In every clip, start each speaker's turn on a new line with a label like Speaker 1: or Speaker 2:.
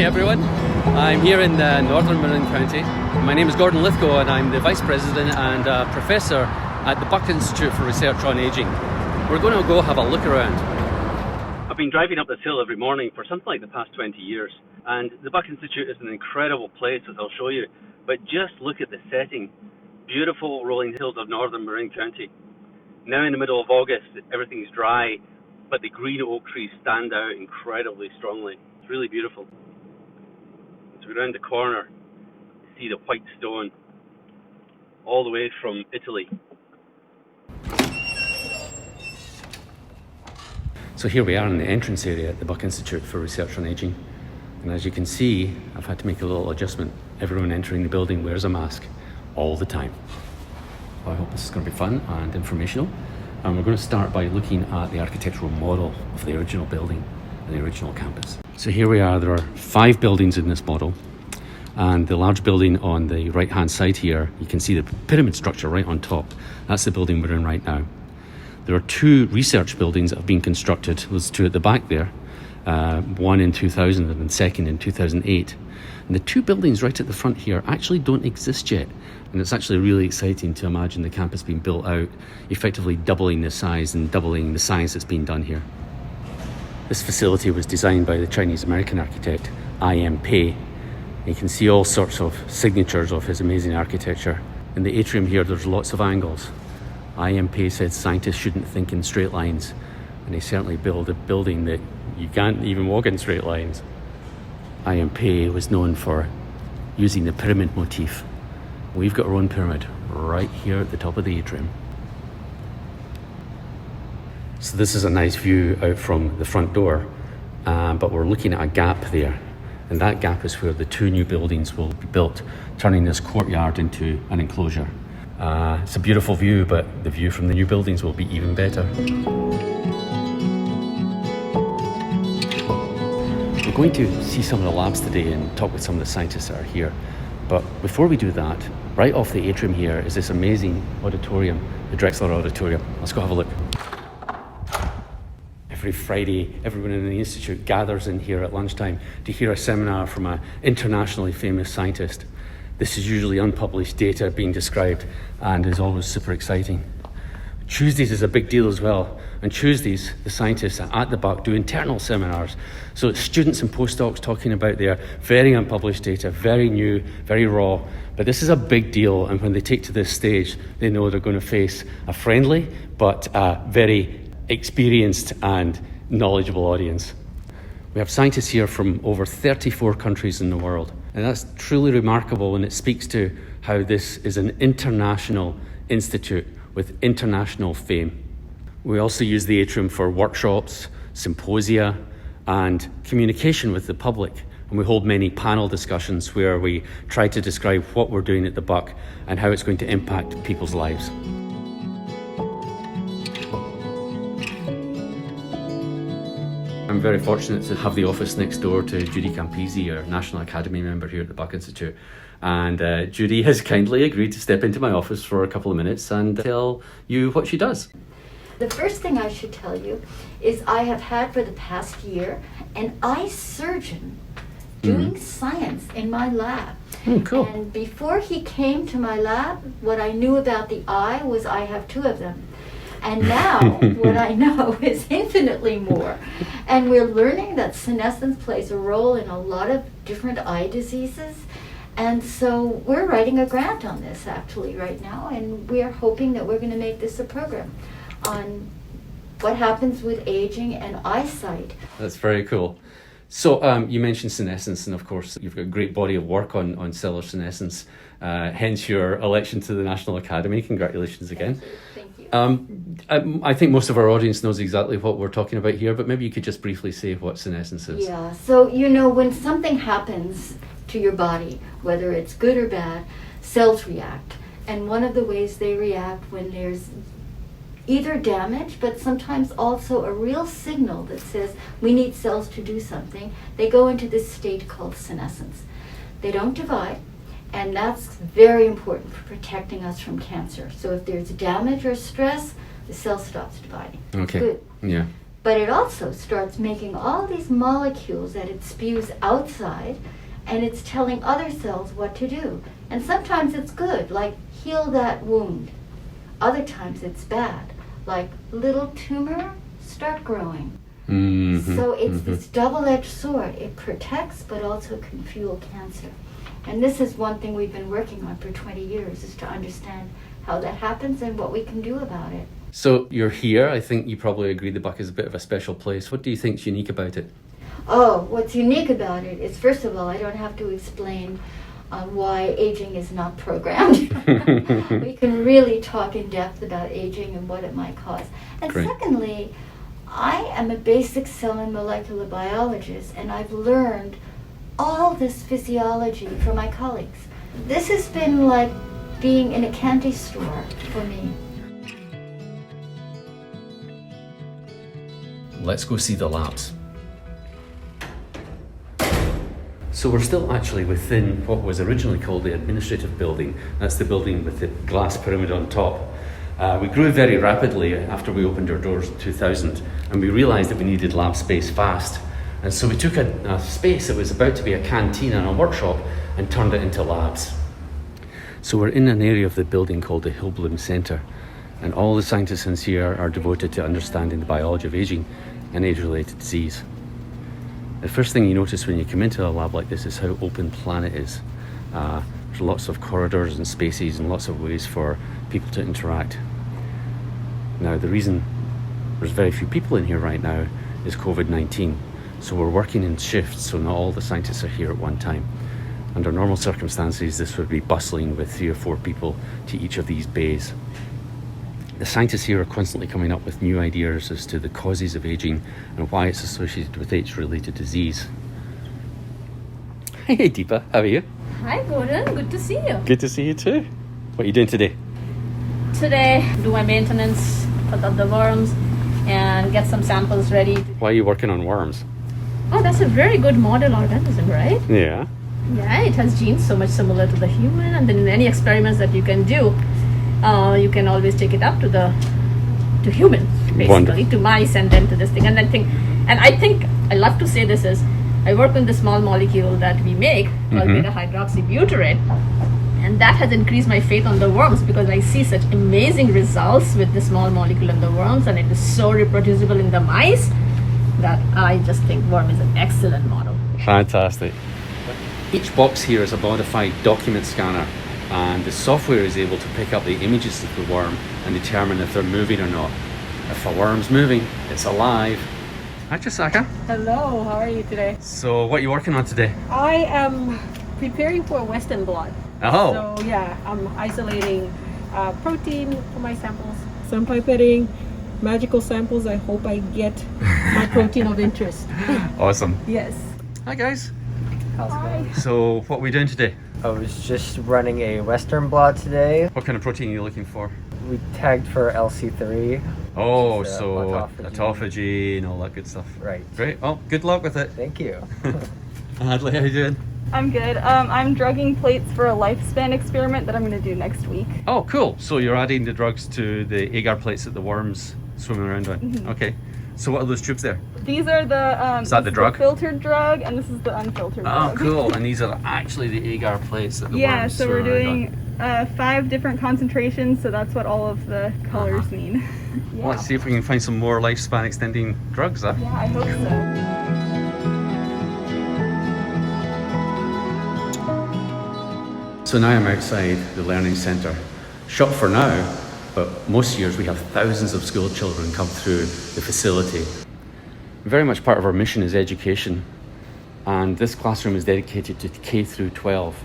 Speaker 1: everyone. I'm here in northern Marin County. My name is Gordon Lithgow and I'm the Vice President and Professor at the Buck Institute for Research on Aging. We're going to go have a look around. I've been driving up this hill every morning for something like the past 20 years, and the Buck Institute is an incredible place, as I'll show you, but just look at the setting. Beautiful rolling hills of northern Marin County. Now in the middle of August, everything's dry, but the green oak trees stand out incredibly strongly. It's really beautiful. As we round the corner, see the white stone all the way from Italy. So here we are in the entrance area at the Buck Institute for Research on Aging. And as you can see, I've had to make a little adjustment. Everyone entering the building wears a mask all the time. Well, I hope this is going to be fun and informational. And we're going to start by looking at the architectural model of the original building and the original campus. So here we are. There are 5 buildings in this model. And the large building on the right-hand side here, you can see the pyramid structure right on top. That's the building we're in right now. There are 2 research buildings that have been constructed. There's 2 at the back there, one in 2000 and the second in 2008. And the 2 buildings right at the front here actually don't exist yet. And it's actually really exciting to imagine the campus being built out, effectively doubling the size and doubling the science that's being done here. This facility was designed by the Chinese-American architect, I.M. Pei. You can see all sorts of signatures of his amazing architecture. In the atrium here, there's lots of angles. I.M. Pei said scientists shouldn't think in straight lines, and they certainly build a building that you can't even walk in straight lines. I.M. Pei was known for using the pyramid motif. We've got our own pyramid right here at the top of the atrium. So this is a nice view out from the front door, but we're looking at a gap there. And that gap is where the 2 new buildings will be built, turning this courtyard into an enclosure. It's a beautiful view, but the view from the new buildings will be even better. We're going to see some of the labs today and talk with some of the scientists that are here. But before we do that, right off the atrium here is this amazing auditorium, the Drexler Auditorium. Let's go have a look. Every Friday, everyone in the Institute gathers in here at lunchtime to hear a seminar from an internationally famous scientist. This is usually unpublished data being described and is always super exciting. Tuesdays is a big deal as well. On Tuesdays, the scientists at the Buck do internal seminars. So it's students and postdocs talking about their very unpublished data, very new, very raw. But this is a big deal, and when they take to this stage, they know they're going to face a friendly but very experienced and knowledgeable audience. We have scientists here from over 34 countries in the world, and that's truly remarkable, and it speaks to how this is an international institute with international fame. We also use the atrium for workshops, symposia, and communication with the public. And we hold many panel discussions where we try to describe what we're doing at the Buck and how it's going to impact people's lives. I'm very fortunate to have the office next door to Judy Campisi, our National Academy member here at the Buck Institute. And Judy has kindly agreed to step into my office for a couple of minutes and tell you what she does.
Speaker 2: The first thing I should tell you is I have had for the past year an eye surgeon doing science in my lab.
Speaker 1: Cool.
Speaker 2: And before he came to my lab, what I knew about the eye was I have 2 of them. And now what I know is infinitely more. And we're learning that senescence plays a role in a lot of different eye diseases. And so we're writing a grant on this actually right now, and we're hoping that we're going to make this a program on what happens with aging and eyesight.
Speaker 1: That's very cool. So you mentioned senescence, and of course you've got a great body of work on cellular senescence, hence your election to the National Academy. Congratulations again.
Speaker 2: Thank you.
Speaker 1: I think most of our audience knows exactly what we're talking about here, but maybe you could just briefly say what senescence is.
Speaker 2: Yeah, so when something happens to your body, whether it's good or bad, cells react. And one of the ways they react when there's either damage, but sometimes also a real signal that says we need cells to do something, they go into this state called senescence. They don't divide, and that's very important for protecting us from cancer. So if there's damage or stress, the cell stops dividing.
Speaker 1: Okay.
Speaker 2: Good.
Speaker 1: Yeah.
Speaker 2: But it also starts making all these molecules that it spews outside, and it's telling other cells what to do. And sometimes it's good, like heal that wound. Other times it's bad, like little tumor, start growing.
Speaker 1: Mm-hmm.
Speaker 2: So it's this double-edged sword. It protects, but also can fuel cancer. And this is one thing we've been working on for 20 years, is to understand how that happens and what we can do about it.
Speaker 1: So you're here. I think you probably agree the Buck is a bit of a special place. What do you think's unique about it?
Speaker 2: Oh, what's unique about it is, first of all, I don't have to explain why aging is not programmed. We can really talk in depth about aging and what it might cause. And
Speaker 1: Great.
Speaker 2: Secondly, I am a basic cell and molecular biologist, and I've learned all this physiology from my colleagues. This has been like being in a candy store for me.
Speaker 1: Let's go see the labs. So we're still actually within what was originally called the administrative building. That's the building with the glass pyramid on top. We grew very rapidly after we opened our doors in 2000, and we realized that we needed lab space fast. And so we took a space that was about to be a canteen and a workshop and turned it into labs. So we're in an area of the building called the Hillbloom Center, and all the scientists in here are devoted to understanding the biology of aging and age-related disease. The first thing you notice when you come into a lab like this is how open plan it is. There's lots of corridors and spaces and lots of ways for people to interact. Now, the reason there's very few people in here right now is COVID-19. So we're working in shifts, so not all the scientists are here at one time. Under normal circumstances, this would be bustling with 3 or 4 people to each of these bays. The scientists here are constantly coming up with new ideas as to the causes of aging and why it's associated with age-related disease. Hey Deepa, how are you?
Speaker 3: Hi Gordon, good to see you.
Speaker 1: Good to see you too. What are you doing today?
Speaker 3: Today, do my maintenance, put up the worms, and get some samples ready.
Speaker 1: Why are you working on worms?
Speaker 3: Oh, that's a very good model organism, right?
Speaker 1: Yeah.
Speaker 3: Yeah, it has genes so much similar to the human, and then in any experiments that you can do, you can always take it up to humans, basically,
Speaker 1: Wonderful.
Speaker 3: to mice, and then to this thing. And I think I love to say this is, I work with the small molecule that we make called beta-hydroxybutyrate, and that has increased my faith on the worms because I see such amazing results with the small molecule in the worms, and it is so reproducible in the mice that I just think worm is an excellent model.
Speaker 1: Fantastic. Each box here is a modified document scanner, and the software is able to pick up the images of the worm and determine if they're moving or not. If a worm's moving, it's alive. Hi Chisaka.
Speaker 4: Hello, how are you today?
Speaker 1: So what are you working on today?
Speaker 4: I am preparing for Western blot.
Speaker 1: Oh,
Speaker 4: So yeah, I'm isolating protein for my samples. So I'm pipetting magical samples. I hope I get my protein of interest.
Speaker 1: awesome.
Speaker 4: Yes.
Speaker 1: Hi guys.
Speaker 5: How's it going?
Speaker 1: So what are we doing today?
Speaker 5: I was just running a Western blot today.
Speaker 1: What kind of protein are you looking for?
Speaker 5: We tagged for LC3.
Speaker 1: Oh,
Speaker 5: Which is,
Speaker 1: so
Speaker 5: autophagy.
Speaker 1: autophagy and all that good stuff.
Speaker 5: Right.
Speaker 1: Great. Oh, good luck with it.
Speaker 5: Thank you.
Speaker 1: Hadley, how you doing?
Speaker 6: I'm good. I'm drugging plates for a lifespan experiment that I'm going to do next week.
Speaker 1: Oh, cool. So you're adding the drugs to the agar plates that the worms swimming around on.
Speaker 6: Mm-hmm.
Speaker 1: Okay. So what are those tubes there?
Speaker 6: These are the
Speaker 1: Is that
Speaker 6: this
Speaker 1: the drug?
Speaker 6: filtered drug, and this is the unfiltered
Speaker 1: Oh,
Speaker 6: drug.
Speaker 1: cool. And these are actually the agar plates that the
Speaker 6: Yeah,
Speaker 1: worms
Speaker 6: so we're
Speaker 1: swim around on.
Speaker 6: doing 5 different concentrations, so that's what all of the colors mean. Yeah.
Speaker 1: Well, let's see if we can find some more lifespan extending drugs, huh?
Speaker 6: Yeah, I hope so.
Speaker 1: So now I'm outside the Learning Centre. Shut for now, but most years we have thousands of school children come through the facility. Very much part of our mission is education, and this classroom is dedicated to K through 12.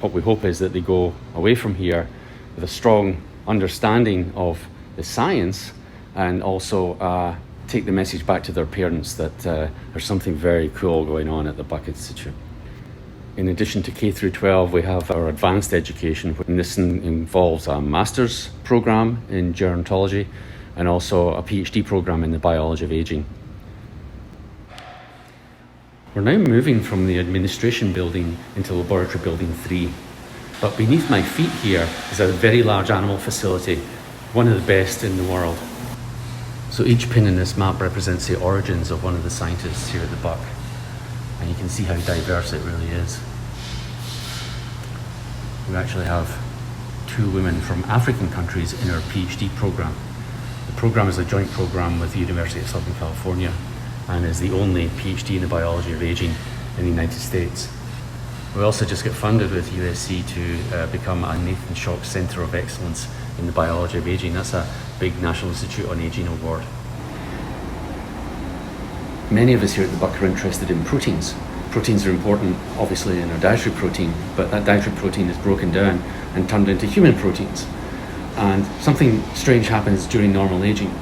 Speaker 1: What we hope is that they go away from here with a strong understanding of the science, and also take the message back to their parents that there's something very cool going on at the Buck Institute. In addition to K through 12, we have our advanced education, and this involves a master's program in gerontology and also a PhD program in the biology of aging. We're now moving from the administration building into laboratory building 3. But beneath my feet here is a very large animal facility, one of the best in the world. So each pin in this map represents the origins of one of the scientists here at the Buck. And you can see how diverse it really is. We actually have 2 women from African countries in our PhD program. The program is a joint program with the University of Southern California and is the only PhD in the biology of aging in the United States. We also just got funded with USC to become a Nathan Schock Center of Excellence in the biology of aging. That's a big National Institute on Aging award. Many of us here at the Buck are interested in proteins. Proteins are important, obviously, in our dietary protein, but that dietary protein is broken down and turned into human proteins. And something strange happens during normal aging.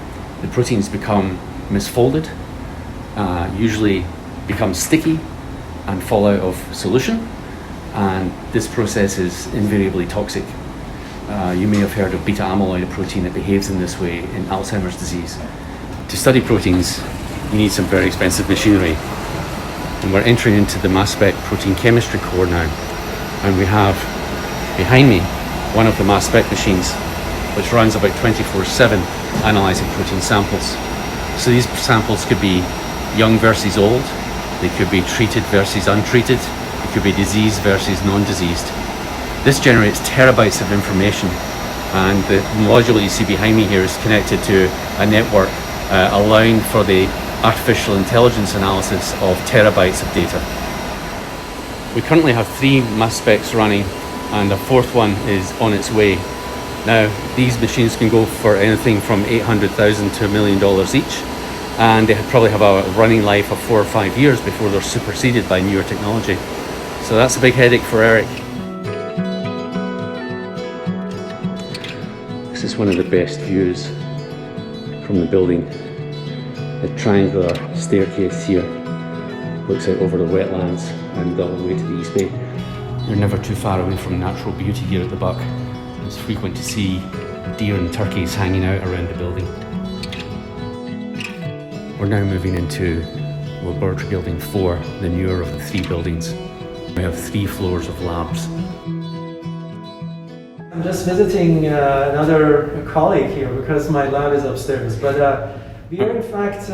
Speaker 1: The proteins become misfolded, usually become sticky and fall out of solution, and this process is invariably toxic. You may have heard of beta amyloid, a protein that behaves in this way in Alzheimer's disease. To study proteins, you need some very expensive machinery. And we're entering into the mass spec protein chemistry core now. And we have behind me one of the mass spec machines, which runs about 24/7 analyzing protein samples. So these samples could be young versus old, they could be treated versus untreated, it could be diseased versus non-diseased. This generates terabytes of information, and the module you see behind me here is connected to a network allowing for the artificial intelligence analysis of terabytes of data. We currently have 3 mass specs running, and a 4th one is on its way. Now, these machines can go for anything from $800,000 to $1 million each, and they probably have a running life of 4 or 5 years before they're superseded by newer technology. So that's a big headache for Eric. This is one of the best views from the building. The triangular staircase here looks out over the wetlands and all the way to the East Bay. You're never too far away from natural beauty here at the Buck. It's frequent to see deer and turkeys hanging out around the building. We're now moving into Laboratory Building 4, the newer of the 3 buildings. We have 3 floors of labs.
Speaker 7: I'm just visiting another colleague here because my lab is upstairs. But we are in fact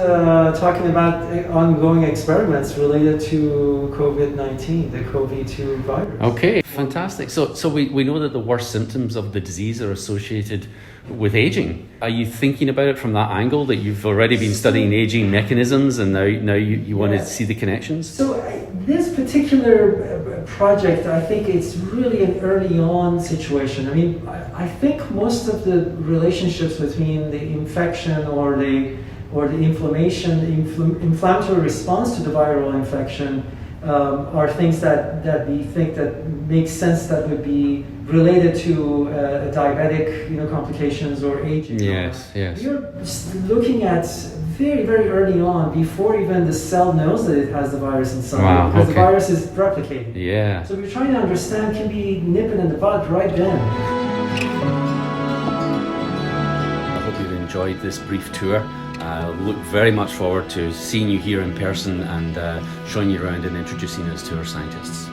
Speaker 7: talking about ongoing experiments related to COVID-19, the COVID-2 virus.
Speaker 1: Okay, fantastic. So we know that the worst symptoms of the disease are associated with aging. Are you thinking about it from that angle, that you've already been studying aging mechanisms and now you want to see the connections?
Speaker 7: So this particular project, I think it's really an early on situation. I mean, I think most of the relationships between the infection or the inflammatory response to the viral infection are things that we think that makes sense, that would be related to diabetic, complications or aging.
Speaker 1: Yes.
Speaker 7: We're looking at very, very early on, before even the cell knows that it has the virus inside.
Speaker 1: Wow,
Speaker 7: because
Speaker 1: okay.
Speaker 7: the virus is replicating.
Speaker 1: Yeah.
Speaker 7: So we're trying to understand, can we nip it in the bud right then?
Speaker 1: I hope you've enjoyed this brief tour. I look very much forward to seeing you here in person and showing you around and introducing us to our scientists.